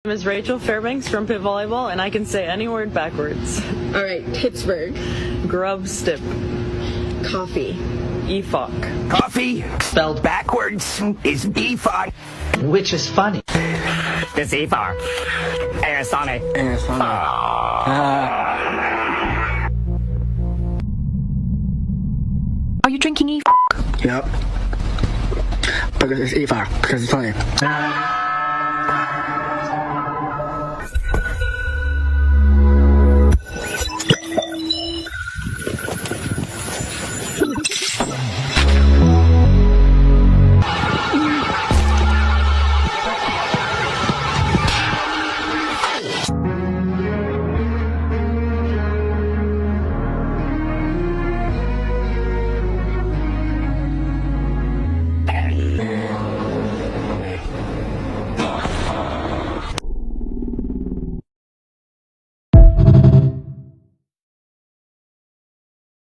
My name is Rachel Fairbanks from Pit Volleyball, and I can say any word backwards. All right, Pittsburgh. Grub stip. Coffee. EFOC. Coffee, spelled backwards, is EFOC. Which is funny. It's EFOC. Aerosonic. Are you drinking EFOC? Yep. Because it's EFOC, because it's funny.